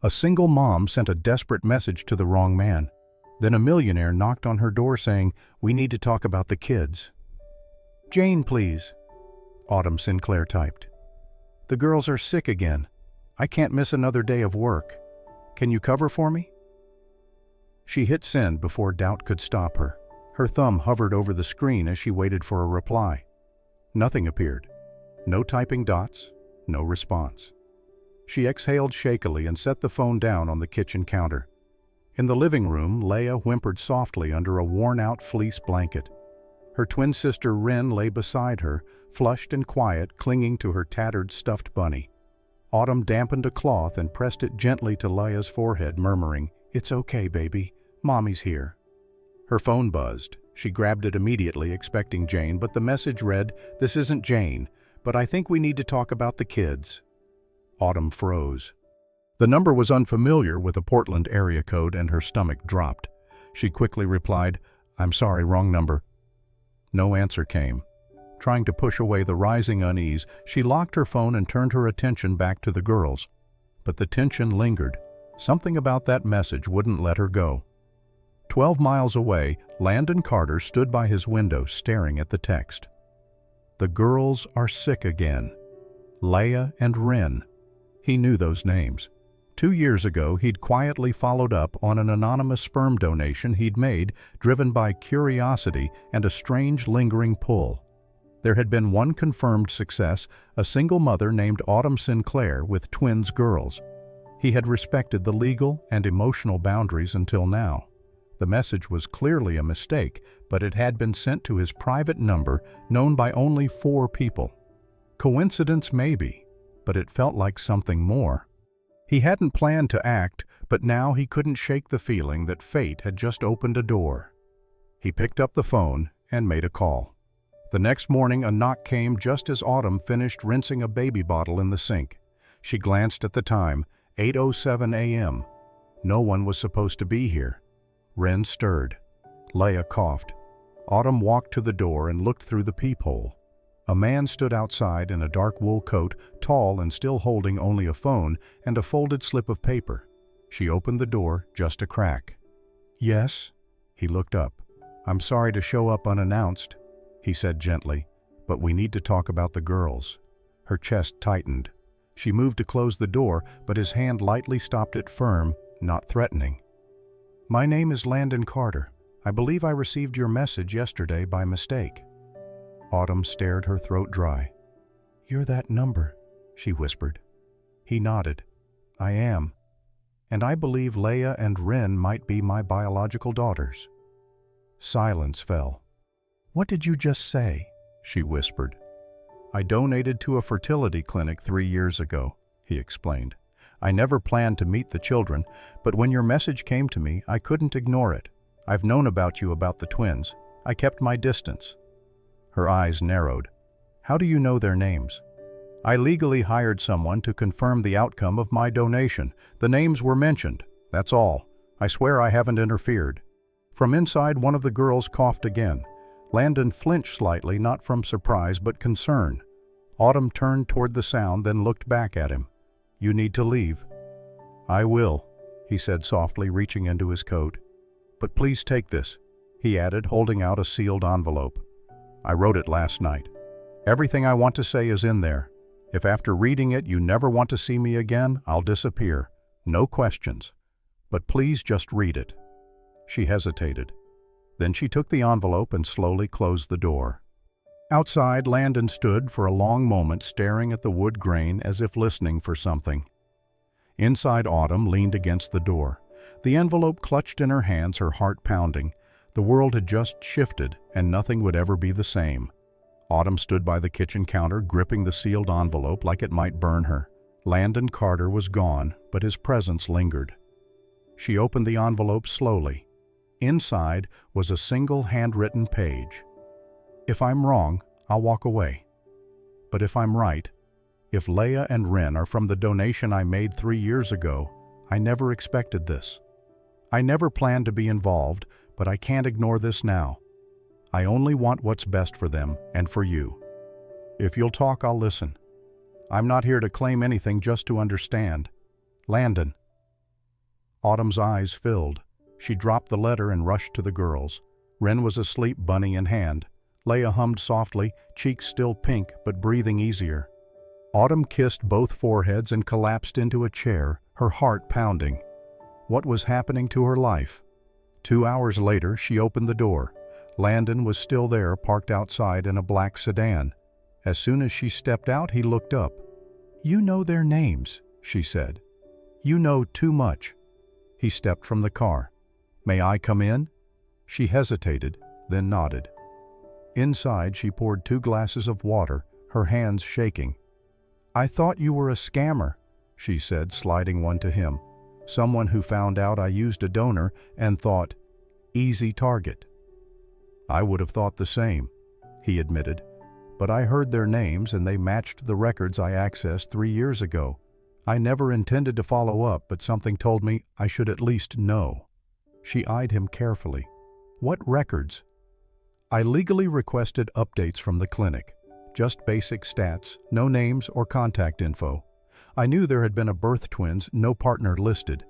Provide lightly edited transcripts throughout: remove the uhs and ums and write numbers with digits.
A single mom sent a desperate message to the wrong man. Then a millionaire knocked on her door saying, "We need to talk about the kids." "Jane, please," Autumn Sinclair typed. "The girls are sick again. I can't miss another day of work. Can you cover for me?" She hit send before doubt could stop her. Her thumb hovered over the screen as she waited for a reply. Nothing appeared. No typing dots, no response. She exhaled shakily and set the phone down on the kitchen counter. In the living room, Leah whimpered softly under a worn-out fleece blanket. Her twin sister Ren lay beside her, flushed and quiet, clinging to her tattered stuffed bunny. Autumn dampened a cloth and pressed it gently to Leah's forehead, murmuring, "It's okay, baby. Mommy's here." Her phone buzzed. She grabbed it immediately, expecting Jane, but the message read, "This isn't Jane, but I think we need to talk about the kids." Autumn froze. The number was unfamiliar with a Portland area code, and her stomach dropped. She quickly replied, "I'm sorry, wrong number." No answer came. Trying to push away the rising unease, she locked her phone and turned her attention back to the girls. But the tension lingered. Something about that message wouldn't let her go. 12 miles away, Landon Carter stood by his window staring at the text. The girls are sick again. Leah and Ren. He knew those names. 2 years ago, he'd quietly followed up on an anonymous sperm donation he'd made, driven by curiosity and a strange lingering pull. There had been one confirmed success, a single mother named Autumn Sinclair with twins girls. He had respected the legal and emotional boundaries until now. The message was clearly a mistake, but it had been sent to his private number, known by only 4 people. Coincidence maybe, but it felt like something more. He hadn't planned to act, but now he couldn't shake the feeling that fate had just opened a door. He picked up the phone and made a call. The next morning, a knock came just as Autumn finished rinsing a baby bottle in the sink. She glanced at the time, 8:07 a.m. No one was supposed to be here. Ren stirred. Leah coughed. Autumn walked to the door and looked through the peephole. A man stood outside in a dark wool coat, tall and still holding only a phone and a folded slip of paper. She opened the door just a crack. "Yes?" He looked up. "I'm sorry to show up unannounced," he said gently, "but we need to talk about the girls." Her chest tightened. She moved to close the door, but his hand lightly stopped it firm, not threatening. "My name is Landon Carter. I believe I received your message yesterday by mistake." Autumn stared, her throat dry. "You're that number," she whispered. He nodded. "I am. And I believe Leah and Ren might be my biological daughters." Silence fell. "What did you just say?" she whispered. "I donated to a fertility clinic 3 years ago," he explained. "I never planned to meet the children, but when your message came to me, I couldn't ignore it. I've known about you about the twins. I kept my distance." Her eyes narrowed. "How do you know their names?" "I legally hired someone to confirm the outcome of my donation. The names were mentioned. That's all. I swear I haven't interfered." From inside, one of the girls coughed again. Landon flinched slightly, not from surprise but concern. Autumn turned toward the sound, then looked back at him. "You need to leave." "I will," he said softly, reaching into his coat. "But please take this," he added, holding out a sealed envelope. "I wrote it last night. Everything I want to say is in there. If after reading it you never want to see me again, I'll disappear. No questions. But please just read it." She hesitated. Then she took the envelope and slowly closed the door. Outside, Landon stood for a long moment staring at the wood grain as if listening for something. Inside, Autumn leaned against the door. The envelope clutched in her hands, her heart pounding. The world had just shifted, and nothing would ever be the same. Autumn stood by the kitchen counter, gripping the sealed envelope like it might burn her. Landon Carter was gone, but his presence lingered. She opened the envelope slowly. Inside was a single handwritten page. "If I'm wrong, I'll walk away. But if I'm right, if Leah and Ren are from the donation I made 3 years ago, I never expected this. I never planned to be involved, but I can't ignore this now. I only want what's best for them and for you. If you'll talk, I'll listen. I'm not here to claim anything, just to understand. Landon." Autumn's eyes filled. She dropped the letter and rushed to the girls. Wren was asleep, bunny in hand. Leia hummed softly, cheeks still pink but breathing easier. Autumn kissed both foreheads and collapsed into a chair, her heart pounding. What was happening to her life? 2 hours later, she opened the door. Landon was still there, parked outside in a black sedan. As soon as she stepped out, he looked up. "You know their names," she said. "You know too much." He stepped from the car. "May I come in?" She hesitated, then nodded. Inside, she poured 2 glasses of water, her hands shaking. "I thought you were a scammer," she said, sliding one to him. "Someone who found out I used a donor and thought, easy target." "I would have thought the same," he admitted. "But I heard their names and they matched the records I accessed 3 years ago. I never intended to follow up, but something told me I should at least know." She eyed him carefully. "What records?" "I legally requested updates from the clinic. Just basic stats, no names or contact info. I knew there had been a birth twins, no partner listed.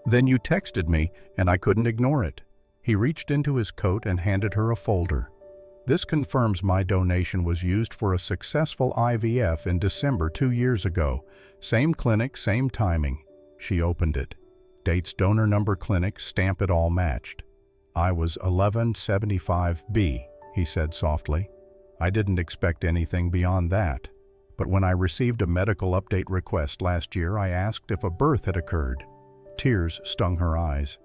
Then you texted me, and I couldn't ignore it." He reached into his coat and handed her a folder. "This confirms my donation was used for a successful IVF in December 2 years ago. Same clinic, same timing." She opened it. Dates, donor number, clinic, stamp, it all matched. "I was 1175B, he said softly. "I didn't expect anything beyond that. But when I received a medical update request last year, I asked if a birth had occurred." Tears stung her eyes.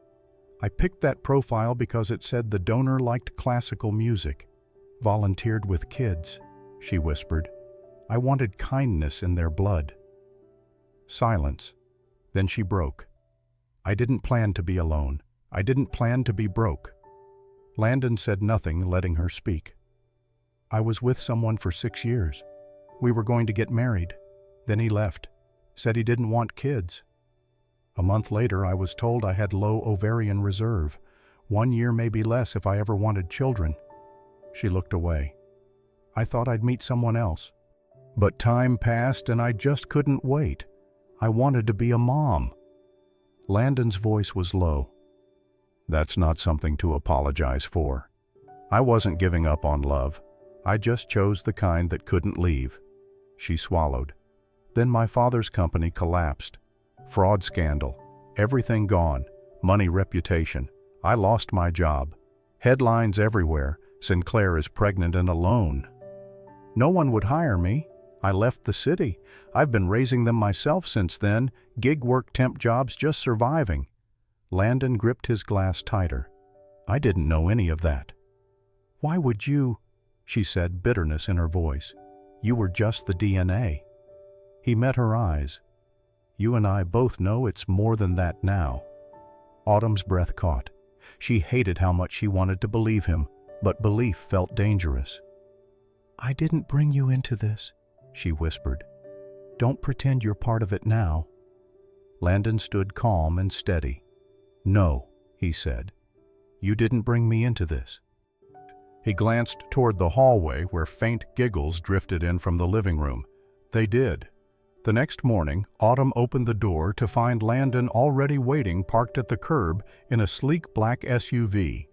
"I picked that profile because it said the donor liked classical music. Volunteered with kids," she whispered. "I wanted kindness in their blood." Silence. Then she broke. "I didn't plan to be alone. I didn't plan to be broke." Landon said nothing, letting her speak. "I was with someone for 6 years. We were going to get married. Then he left. Said he didn't want kids. A month later, I was told I had low ovarian reserve. 1 year, maybe less, if I ever wanted children." She looked away. "I thought I'd meet someone else. But time passed and I just couldn't wait. I wanted to be a mom." Landon's voice was low. "That's not something to apologize for. I wasn't giving up on love. I just chose the kind that couldn't leave." She swallowed. "Then my father's company collapsed. Fraud scandal. Everything gone. Money, reputation. I lost my job. Headlines everywhere. Sinclair is pregnant and alone. No one would hire me. I left the city. I've been raising them myself since then. Gig work, temp jobs, just surviving." Landon gripped his glass tighter. "I didn't know any of that." "Why would you?" she said, bitterness in her voice. "You were just the DNA." He met her eyes. "You and I both know it's more than that now." Autumn's breath caught. She hated how much she wanted to believe him, but belief felt dangerous. "I didn't bring you into this," she whispered. "Don't pretend you're part of it now." Landon stood calm and steady. "No," he said. "You didn't bring me into this." He glanced toward the hallway where faint giggles drifted in from the living room. They did. The next morning, Autumn opened the door to find Landon already waiting, parked at the curb in a sleek black SUV.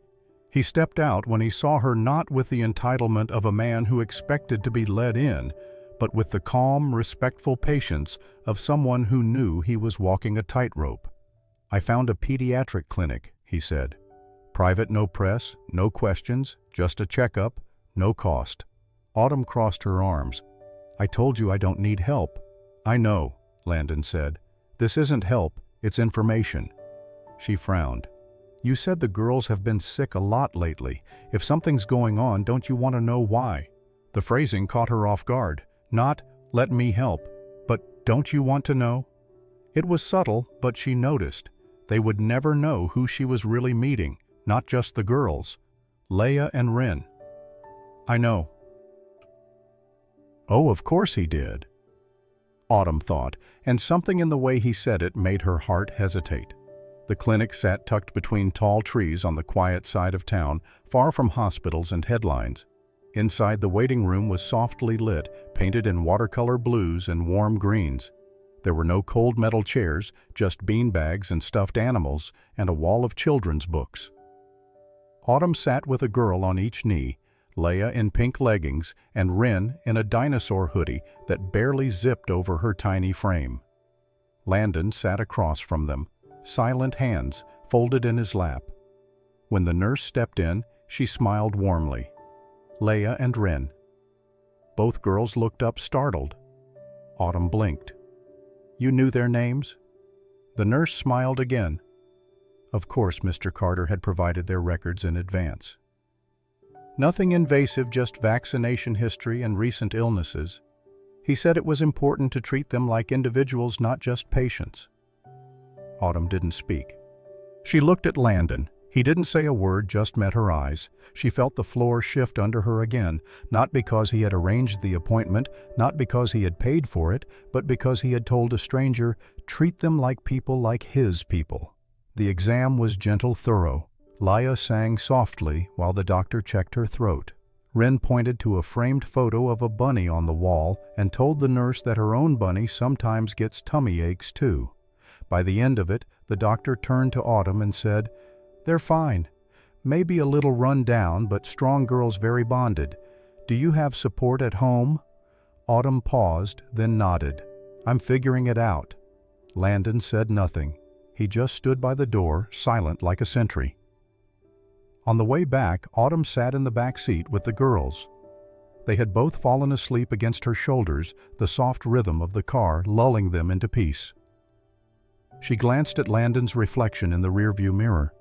He stepped out when he saw her, not with the entitlement of a man who expected to be led in, but with the calm, respectful patience of someone who knew he was walking a tightrope. "I found a pediatric clinic," he said. "Private, no press, no questions, just a checkup, no cost." Autumn crossed her arms. "I told you I don't need help." "I know," Landon said. "This isn't help, it's information." She frowned. "You said the girls have been sick a lot lately. If something's going on, don't you want to know why?" The phrasing caught her off guard. Not, "let me help," but "don't you want to know?" It was subtle, but she noticed. They would never know who she was really meeting, not just the girls. Leia and Wren. "I know." "Oh, of course he did," Autumn thought, and something in the way he said it made her heart hesitate. The clinic sat tucked between tall trees on the quiet side of town, far from hospitals and headlines. Inside, the waiting room was softly lit, painted in watercolor blues and warm greens. There were no cold metal chairs, just beanbags and stuffed animals, and a wall of children's books. Autumn sat with a girl on each knee, Leia in pink leggings and Wren in a dinosaur hoodie that barely zipped over her tiny frame. Landon sat across from them, silent hands folded in his lap. When the nurse stepped in, she smiled warmly. Leia and Wren. Both girls looked up startled. Autumn blinked. "You knew their names?" The nurse smiled again. Of course, Mr. Carter had provided their records in advance. Nothing invasive, just vaccination history and recent illnesses. He said it was important to treat them like individuals, not just patients. Autumn didn't speak. She looked at Landon. He didn't say a word, just met her eyes. She felt the floor shift under her again, not because he had arranged the appointment, not because he had paid for it, but because he had told a stranger, treat them like people, like his people. The exam was gentle, thorough. Leia sang softly while the doctor checked her throat. Wren pointed to a framed photo of a bunny on the wall and told the nurse that her own bunny sometimes gets tummy aches too. By the end of it, the doctor turned to Autumn and said, "They're fine. Maybe a little run down, but strong girls very bonded. Do you have support at home?" Autumn paused, then nodded. "I'm figuring it out." Landon said nothing. He just stood by the door, silent like a sentry. On the way back, Autumn sat in the back seat with the girls. They had both fallen asleep against her shoulders, the soft rhythm of the car lulling them into peace. She glanced at Landon's reflection in the rearview mirror.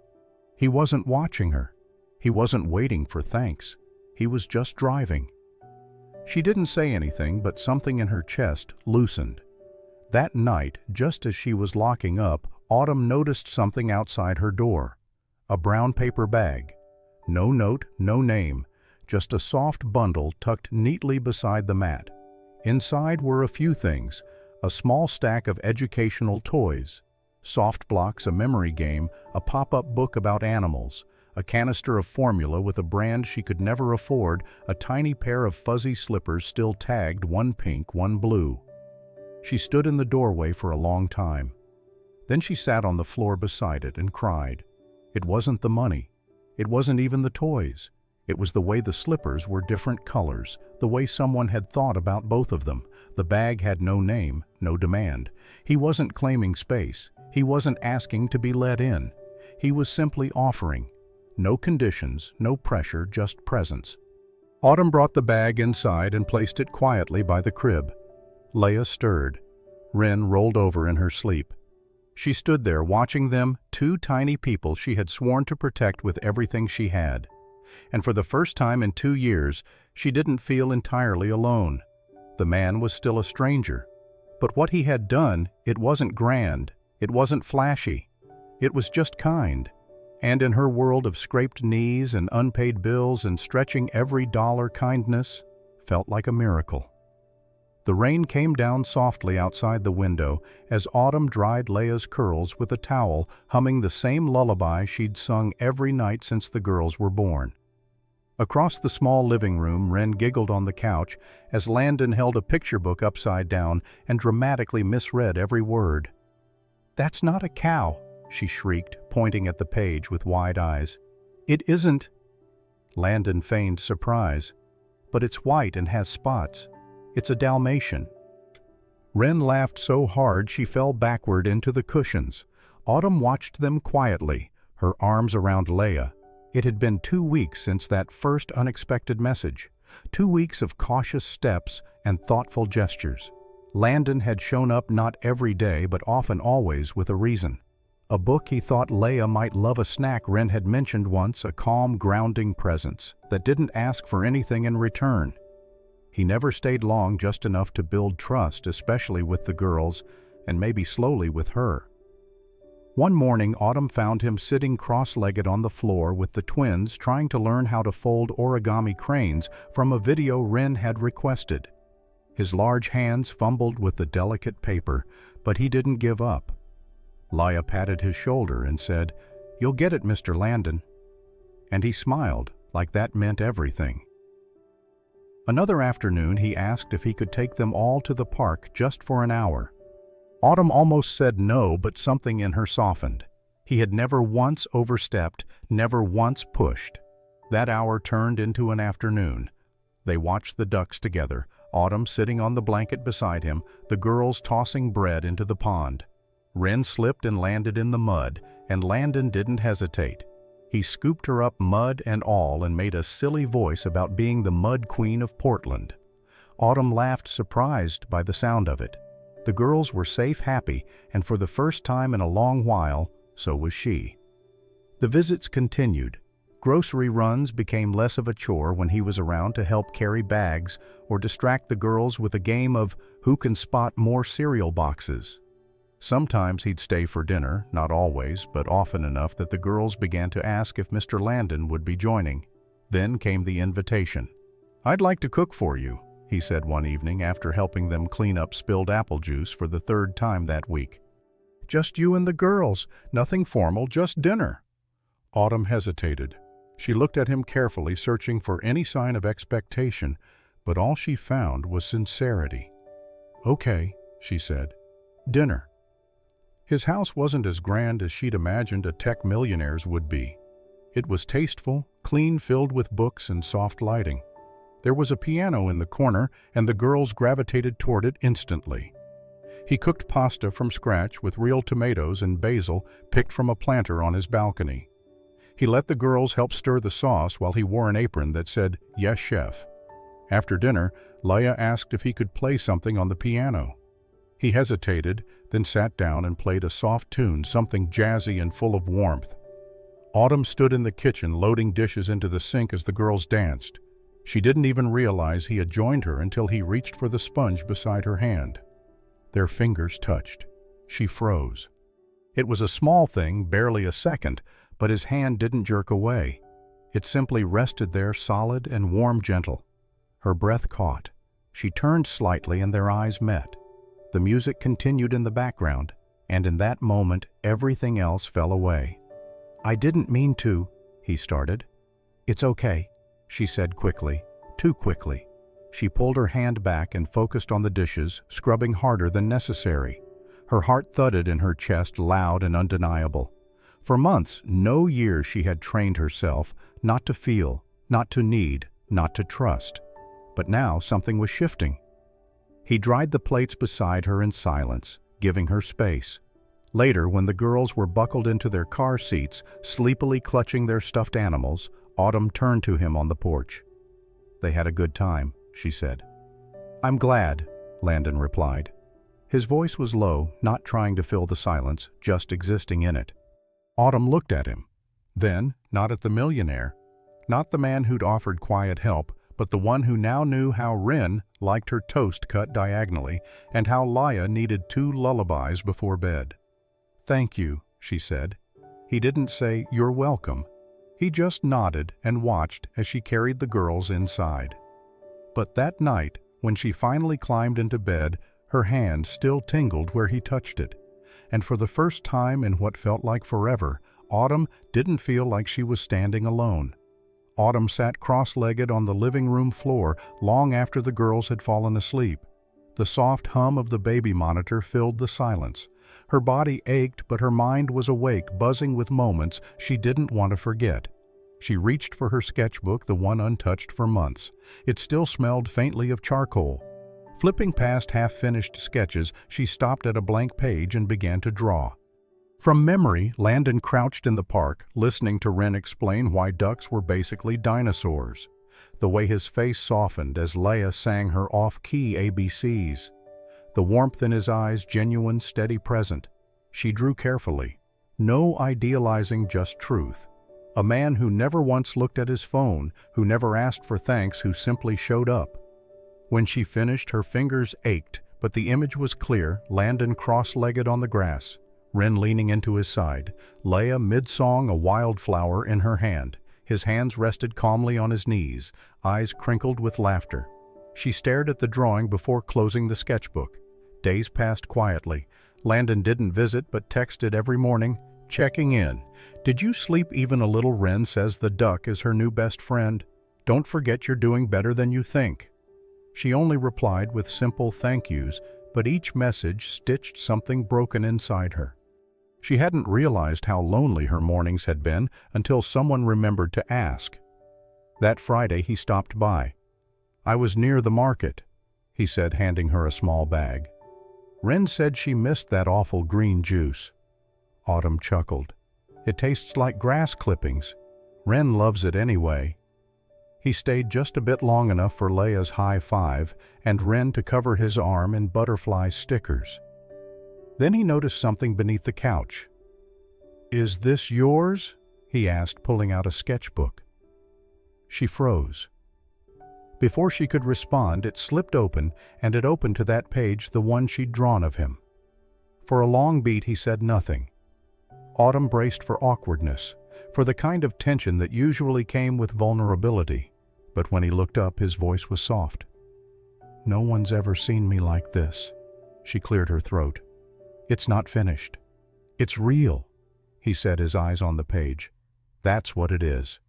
He wasn't watching her. He wasn't waiting for thanks. He was just driving. She didn't say anything, but something in her chest loosened. That night, just as she was locking up, Autumn noticed something outside her door. A brown paper bag. No note, no name, just a soft bundle tucked neatly beside the mat. Inside were a few things: a small stack of educational toys, soft blocks, a memory game, a pop-up book about animals, a canister of formula with a brand she could never afford, a tiny pair of fuzzy slippers still tagged, one pink, one blue. She stood in the doorway for a long time. Then she sat on the floor beside it and cried. It wasn't the money. It wasn't even the toys. It was the way the slippers were different colors, the way someone had thought about both of them. The bag had no name, no demand. He wasn't claiming space. He wasn't asking to be let in. He was simply offering. No conditions, no pressure, just presence. Autumn brought the bag inside and placed it quietly by the crib. Leia stirred. Wren rolled over in her sleep. She stood there watching them, two tiny people she had sworn to protect with everything she had. And for the first time in 2 years, she didn't feel entirely alone. The man was still a stranger. But what he had done, it wasn't grand, it wasn't flashy. It was just kind. And in her world of scraped knees and unpaid bills and stretching every dollar, kindness felt like a miracle. The rain came down softly outside the window as Autumn dried Leia's curls with a towel, humming the same lullaby she'd sung every night since the girls were born. Across the small living room, Wren giggled on the couch as Landon held a picture book upside down and dramatically misread every word. "That's not a cow," she shrieked, pointing at the page with wide eyes. "It isn't." Landon feigned surprise. "But it's white and has spots. It's a Dalmatian." Wren laughed so hard she fell backward into the cushions. Autumn watched them quietly, her arms around Leia. It had been 2 weeks since that first unexpected message. 2 weeks of cautious steps and thoughtful gestures. Landon had shown up not every day, but often always with a reason. A book he thought Leia might love, a snack Wren had mentioned once, a calm, grounding presence that didn't ask for anything in return. He never stayed long, just enough to build trust, especially with the girls, and maybe slowly with her. One morning, Autumn found him sitting cross-legged on the floor with the twins, trying to learn how to fold origami cranes from a video Wren had requested. His large hands fumbled with the delicate paper, but he didn't give up. Leia patted his shoulder and said, "You'll get it, Mr. Landon." And he smiled, like that meant everything. Another afternoon, he asked if he could take them all to the park just for an hour. Autumn almost said no, but something in her softened. He had never once overstepped, never once pushed. That hour turned into an afternoon. They watched the ducks together, Autumn sitting on the blanket beside him, the girls tossing bread into the pond. Wren slipped and landed in the mud, and Landon didn't hesitate. He scooped her up, mud and all, and made a silly voice about being the mud queen of Portland. Autumn laughed, surprised by the sound of it. The girls were safe, happy, and for the first time in a long while, so was she. The visits continued. Grocery runs became less of a chore when he was around to help carry bags or distract the girls with a game of who can spot more cereal boxes. Sometimes he'd stay for dinner, not always, but often enough that the girls began to ask if Mr. Landon would be joining. Then came the invitation. "I'd like to cook for you," he said one evening after helping them clean up spilled apple juice for the third time that week. "Just you and the girls, nothing formal, just dinner." Autumn hesitated. She looked at him carefully, searching for any sign of expectation, but all she found was sincerity. "Okay," she said. "Dinner." His house wasn't as grand as she'd imagined a tech millionaire's would be. It was tasteful, clean, filled with books and soft lighting. There was a piano in the corner, and the girls gravitated toward it instantly. He cooked pasta from scratch with real tomatoes and basil picked from a planter on his balcony. He let the girls help stir the sauce while he wore an apron that said, "Yes, chef." After dinner, Leia asked if he could play something on the piano. He hesitated, then sat down and played a soft tune, something jazzy and full of warmth. Autumn stood in the kitchen loading dishes into the sink as the girls danced. She didn't even realize he had joined her until he reached for the sponge beside her hand. Their fingers touched. She froze. It was a small thing, barely a second, but his hand didn't jerk away. It simply rested there, solid and warm, gentle. Her breath caught. She turned slightly and their eyes met. The music continued in the background, and in that moment everything else fell away. "I didn't mean to," he started. "It's okay," she said quickly, too quickly. She pulled her hand back and focused on the dishes, scrubbing harder than necessary. Her heart thudded in her chest, loud and undeniable. For months, no years, she had trained herself not to feel, not to need, not to trust. But now something was shifting. He dried the plates beside her in silence, giving her space. Later, when the girls were buckled into their car seats, sleepily clutching their stuffed animals, Autumn turned to him on the porch. "They had a good time," she said. "I'm glad," Landon replied. His voice was low, not trying to fill the silence, just existing in it. Autumn looked at him. Then, not at the millionaire, not the man who'd offered quiet help, but the one who now knew how Wren liked her toast cut diagonally and how Leia needed 2 lullabies before bed. "Thank you," she said. He didn't say, "You're welcome." He just nodded and watched as she carried the girls inside. But that night, when she finally climbed into bed, her hand still tingled where he touched it. And for the first time in what felt like forever, Autumn didn't feel like she was standing alone. Autumn sat cross-legged on the living room floor long after the girls had fallen asleep. The soft hum of the baby monitor filled the silence. Her body ached, but her mind was awake, buzzing with moments she didn't want to forget. She reached for her sketchbook, the one untouched for months. It still smelled faintly of charcoal. Flipping past half-finished sketches, she stopped at a blank page and began to draw. From memory, Landon crouched in the park, listening to Wren explain why ducks were basically dinosaurs. The way his face softened as Leia sang her off-key ABCs. The warmth in his eyes, genuine, steady, present. She drew carefully. No idealizing, just truth. A man who never once looked at his phone, who never asked for thanks, who simply showed up. When she finished, her fingers ached, but the image was clear, Landon cross-legged on the grass, Wren leaning into his side, Leia mid-song, a wildflower in her hand. His hands rested calmly on his knees, eyes crinkled with laughter. She stared at the drawing before closing the sketchbook. Days passed quietly. Landon didn't visit but texted every morning, checking in. "Did you sleep even a little? Wren says the duck is her new best friend. Don't forget you're doing better than you think." She only replied with simple thank yous, but each message stitched something broken inside her. She hadn't realized how lonely her mornings had been until someone remembered to ask. That Friday he stopped by. "I was near the market," he said, handing her a small bag. "Ren said she missed that awful green juice." Autumn chuckled. "It tastes like grass clippings. Ren loves it anyway." He stayed just a bit long enough for Leia's high five and Ren to cover his arm in butterfly stickers. Then he noticed something beneath the couch. "Is this yours?" he asked, pulling out a sketchbook. She froze. Before she could respond, it slipped open, and it opened to that page, the one she'd drawn of him. For a long beat he said nothing. Autumn braced for awkwardness, for the kind of tension that usually came with vulnerability, but when he looked up, his voice was soft. "No one's ever seen me like this." She cleared her throat. "It's not finished. It's real," he said, his eyes on the page. "That's what it is."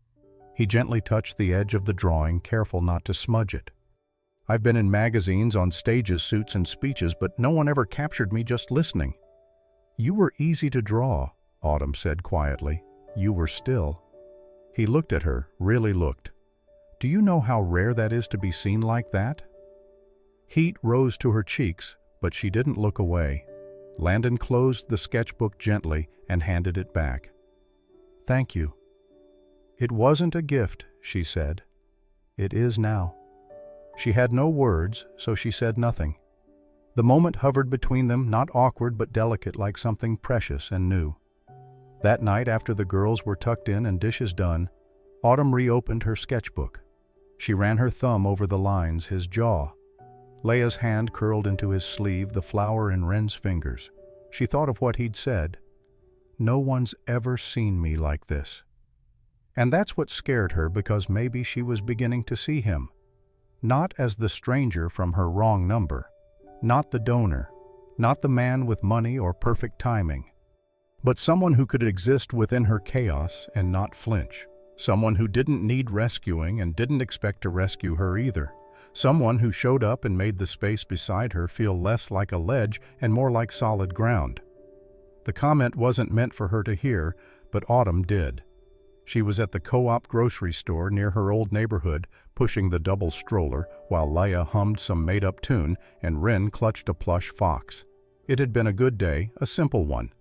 He gently touched the edge of the drawing, careful not to smudge it. "I've been in magazines, on stages, suits, and speeches, but no one ever captured me just listening." "You were easy to draw," Autumn said quietly. "You were still." He looked at her, really looked. "Do you know how rare that is to be seen like that?" Heat rose to her cheeks, but she didn't look away. Landon closed the sketchbook gently and handed it back. "Thank you." "It wasn't a gift," she said. "It is now." She had no words, so she said nothing. The moment hovered between them, not awkward but delicate, like something precious and new. That night, after the girls were tucked in and dishes done, Autumn reopened her sketchbook. She ran her thumb over the lines, his jaw. Leia's hand curled into his sleeve, the flower in Ren's fingers. She thought of what he'd said. "No one's ever seen me like this." And that's what scared her, because maybe she was beginning to see him. Not as the stranger from her wrong number. Not the donor. Not the man with money or perfect timing. But someone who could exist within her chaos and not flinch. Someone who didn't need rescuing and didn't expect to rescue her either. Someone who showed up and made the space beside her feel less like a ledge and more like solid ground. The comment wasn't meant for her to hear, but Autumn did. She was at the co-op grocery store near her old neighborhood, pushing the double stroller, while Leia hummed some made-up tune and Ren clutched a plush fox. It had been a good day, a simple one.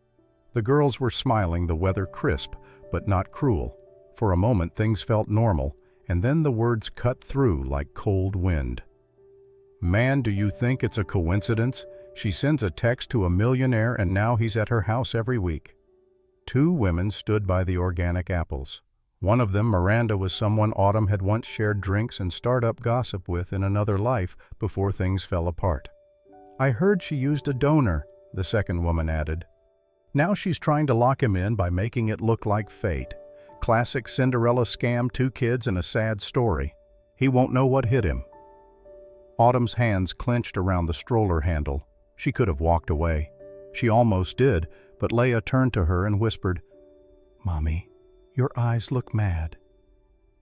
The girls were smiling, the weather crisp, but not cruel. For a moment things felt normal, and then the words cut through like cold wind. "Man, do you think it's a coincidence? She sends a text to a millionaire and now he's at her house every week." Two women stood by the organic apples. One of them, Miranda, was someone Autumn had once shared drinks and startup gossip with in another life before things fell apart. "I heard she used a donor," the second woman added. "Now she's trying to lock him in by making it look like fate. Classic Cinderella scam, 2 kids and a sad story. He won't know what hit him." Autumn's hands clenched around the stroller handle. She could have walked away. She almost did, but Leia turned to her and whispered, "Mommy, your eyes look mad."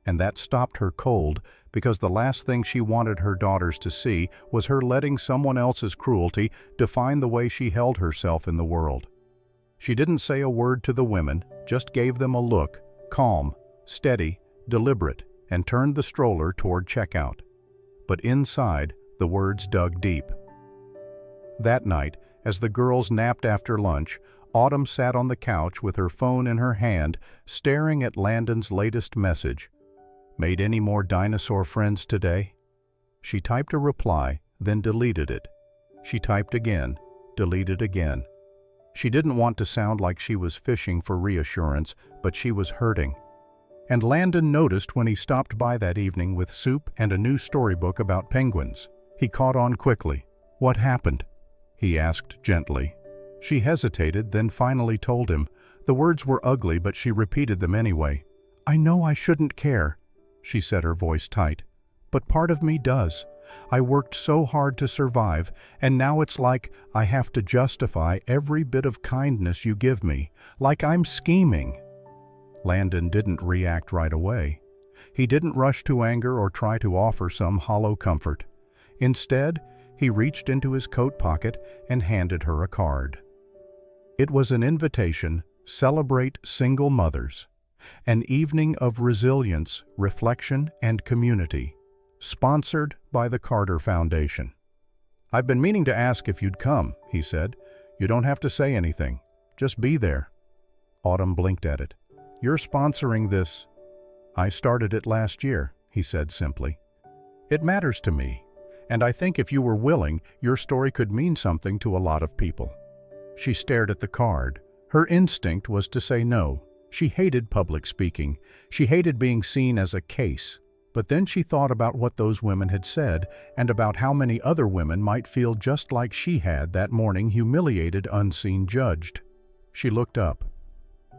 And that stopped her cold, because the last thing she wanted her daughters to see was her letting someone else's cruelty define the way she held herself in the world. She didn't say a word to the women, just gave them a look, calm, steady, deliberate, and turned the stroller toward checkout. But inside, the words dug deep. That night, as the girls napped after lunch, Autumn sat on the couch with her phone in her hand, staring at Landon's latest message. "Made any more dinosaur friends today?" She typed a reply, then deleted it. She typed again, deleted again. She didn't want to sound like she was fishing for reassurance, but she was hurting. And Landon noticed when he stopped by that evening with soup and a new storybook about penguins. He caught on quickly. "What happened?" he asked gently. She hesitated, then finally told him. The words were ugly, but she repeated them anyway. "I know I shouldn't care," she said, her voice tight. "But part of me does. I worked so hard to survive, and now it's like I have to justify every bit of kindness you give me, like I'm scheming." Landon didn't react right away. He didn't rush to anger or try to offer some hollow comfort. Instead, He reached into his coat pocket and handed her a card. It was an invitation, Celebrate Single Mothers, an evening of resilience, reflection, and community, sponsored by the Carter Foundation. "I've been meaning to ask if you'd come," he said. "You don't have to say anything. Just be there." Autumn blinked at it. "You're sponsoring this?" "I started it last year," he said simply. "It matters to me, and I think if you were willing, your story could mean something to a lot of people." She stared at the card. Her instinct was to say no. She hated public speaking. She hated being seen as a case. But then she thought about what those women had said and about how many other women might feel just like she had that morning, humiliated, unseen, judged. She looked up.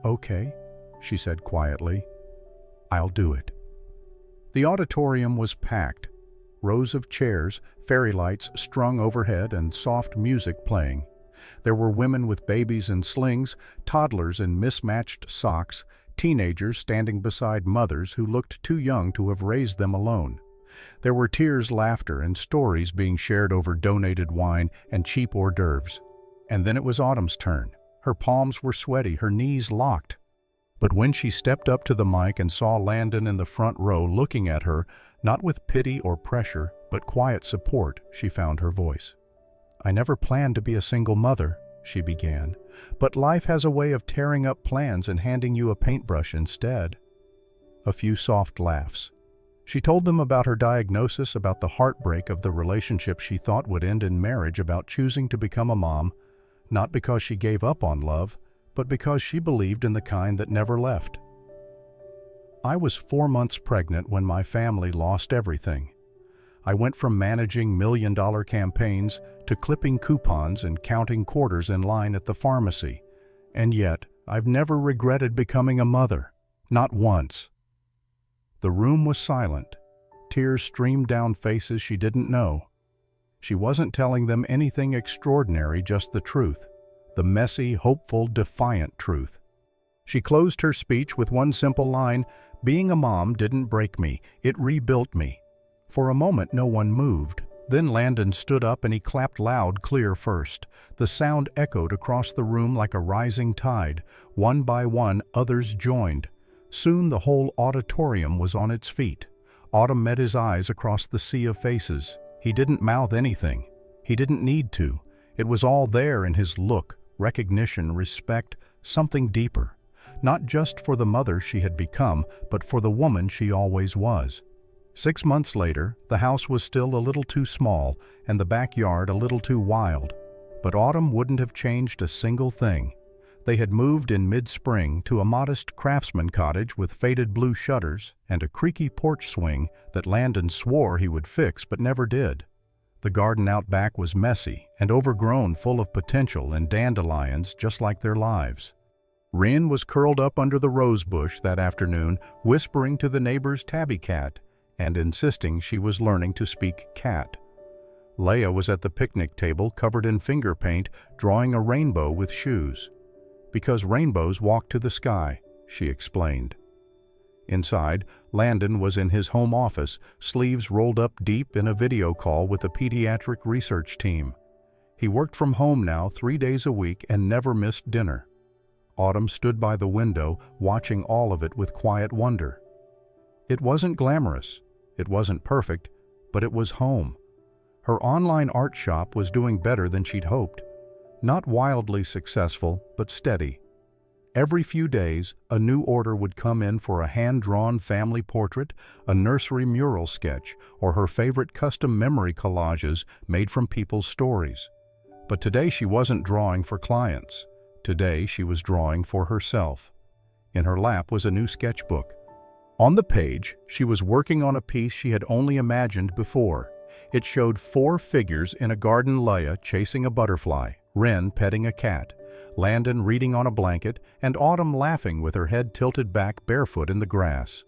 "Okay," she said quietly. "I'll do it." The auditorium was packed. Rows of chairs, fairy lights strung overhead, and soft music playing. There were women with babies in slings, toddlers in mismatched socks, teenagers standing beside mothers who looked too young to have raised them alone. There were tears, laughter, and stories being shared over donated wine and cheap hors d'oeuvres. And then it was Autumn's turn. Her palms were sweaty, her knees locked. But when she stepped up to the mic and saw Landon in the front row looking at her, not with pity or pressure, but quiet support, she found her voice. "I never planned to be a single mother," she began, "but life has a way of tearing up plans and handing you a paintbrush instead." A few soft laughs. She told them about her diagnosis, about the heartbreak of the relationship she thought would end in marriage, about choosing to become a mom, not because she gave up on love, but because she believed in the kind that never left. "I was 4 months pregnant when my family lost everything. I went from managing million-dollar campaigns to clipping coupons and counting quarters in line at the pharmacy. And yet, I've never regretted becoming a mother. Not once." The room was silent. Tears streamed down faces she didn't know. She wasn't telling them anything extraordinary, just the truth. The messy, hopeful, defiant truth. She closed her speech with one simple line, "Being a mom didn't break me, it rebuilt me." For a moment no one moved. Then Landon stood up and he clapped loud, clear first. The sound echoed across the room like a rising tide. One by one, others joined. Soon the whole auditorium was on its feet. Autumn met his eyes across the sea of faces. He didn't mouth anything. He didn't need to. It was all there in his look, recognition, respect, something deeper. Not just for the mother she had become, but for the woman she always was. 6 months later, the house was still a little too small and the backyard a little too wild. But Autumn wouldn't have changed a single thing. They had moved in mid-spring to a modest craftsman cottage with faded blue shutters and a creaky porch swing that Landon swore he would fix but never did. The garden out back was messy and overgrown, full of potential and dandelions just like their lives. Ryn was curled up under the rose bush that afternoon, whispering to the neighbor's tabby cat and insisting she was learning to speak cat. Leia was at the picnic table, covered in finger paint, drawing a rainbow with shoes. "Because rainbows walk to the sky," she explained. Inside, Landon was in his home office, sleeves rolled up deep, in a video call with a pediatric research team. He worked from home now 3 days a week and never missed dinner. Autumn stood by the window, watching all of it with quiet wonder. It wasn't glamorous. It wasn't perfect, but it was home. Her online art shop was doing better than she'd hoped. Not wildly successful, but steady. Every few days, a new order would come in for a hand-drawn family portrait, a nursery mural sketch, or her favorite custom memory collages made from people's stories. But today she wasn't drawing for clients. Today she was drawing for herself. In her lap was a new sketchbook. On the page, she was working on a piece she had only imagined before. It showed 4 figures in a garden: Leia chasing a butterfly, Ryn petting a cat, Landon reading on a blanket, and Autumn laughing with her head tilted back barefoot in the grass.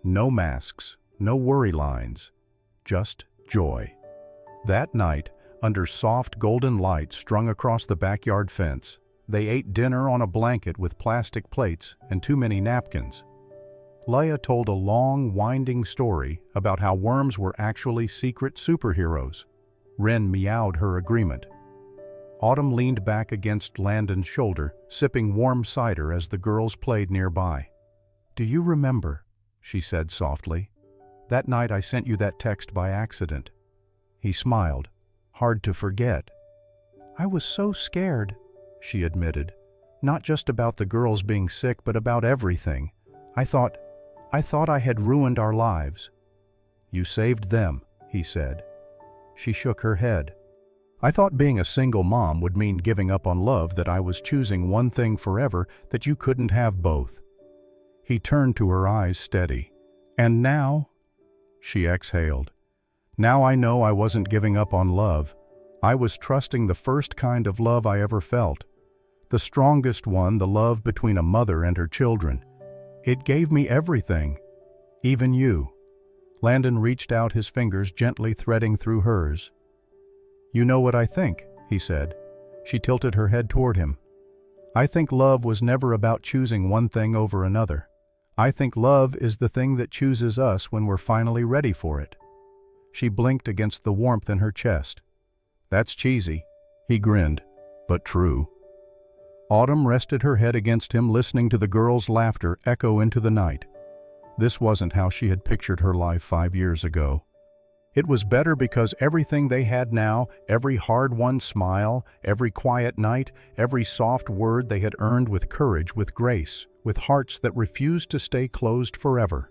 No masks, no worry lines, just joy. That night, under soft golden light strung across the backyard fence, they ate dinner on a blanket with plastic plates and too many napkins. Leia told a long, winding story about how worms were actually secret superheroes. Wren meowed her agreement. Autumn leaned back against Landon's shoulder, sipping warm cider as the girls played nearby. "Do you remember," she said softly, "that night I sent you that text by accident?" He smiled. "Hard to forget." "I was so scared," she admitted. "Not just about the girls being sick, but about everything. I thought I had ruined our lives." "You saved them," he said. She shook her head. "I thought being a single mom would mean giving up on love, that I was choosing one thing forever, that you couldn't have both." He turned to her eyes steady. "And now?" She exhaled. "Now I know I wasn't giving up on love. I was trusting the first kind of love I ever felt. The strongest one, the love between a mother and her children. It gave me everything. Even you." Landon reached out, his fingers gently threading through hers. "You know what I think," he said. She tilted her head toward him. "I think love was never about choosing one thing over another. I think love is the thing that chooses us when we're finally ready for it." She blinked against the warmth in her chest. "That's cheesy." He grinned. "But true." Autumn rested her head against him, listening to the girls' laughter echo into the night. This wasn't how she had pictured her life 5 years ago. It was better because everything they had now, every hard-won smile, every quiet night, every soft word they had earned with courage, with grace, with hearts that refused to stay closed forever.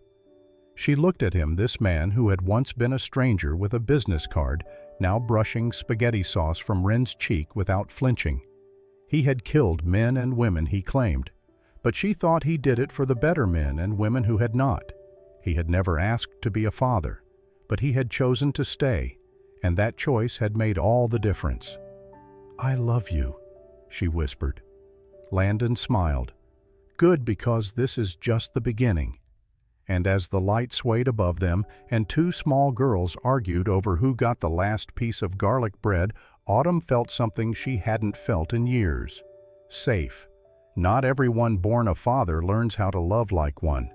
She looked at him, this man who had once been a stranger with a business card, now brushing spaghetti sauce from Wren's cheek without flinching. He had killed men and women, he claimed, but she thought he did it for the better men and women who had not. He had never asked to be a father, but he had chosen to stay, and that choice had made all the difference. "I love you," she whispered. Landon smiled. "Good, because this is just the beginning." And as the light swayed above them and two small girls argued over who got the last piece of garlic bread, Autumn felt something she hadn't felt in years. Safe. Not everyone born a father learns how to love like one.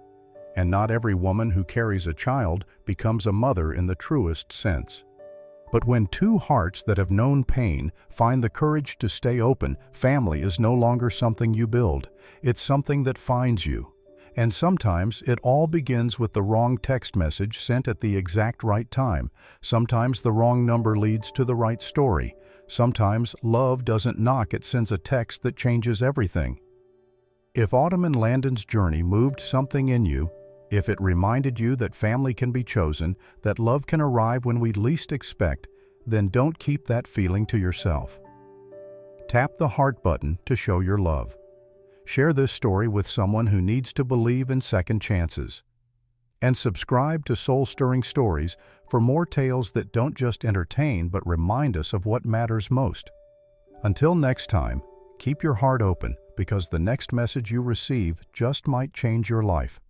And not every woman who carries a child becomes a mother in the truest sense. But when two hearts that have known pain find the courage to stay open, family is no longer something you build. It's something that finds you. And sometimes it all begins with the wrong text message sent at the exact right time. Sometimes the wrong number leads to the right story. Sometimes love doesn't knock, it sends a text that changes everything. If Autumn and Landon's journey moved something in you, if it reminded you that family can be chosen, that love can arrive when we least expect, then don't keep that feeling to yourself. Tap the heart button to show your love. Share this story with someone who needs to believe in second chances. And subscribe to Soul Stirring Stories for more tales that don't just entertain but remind us of what matters most. Until next time, keep your heart open, because the next message you receive just might change your life.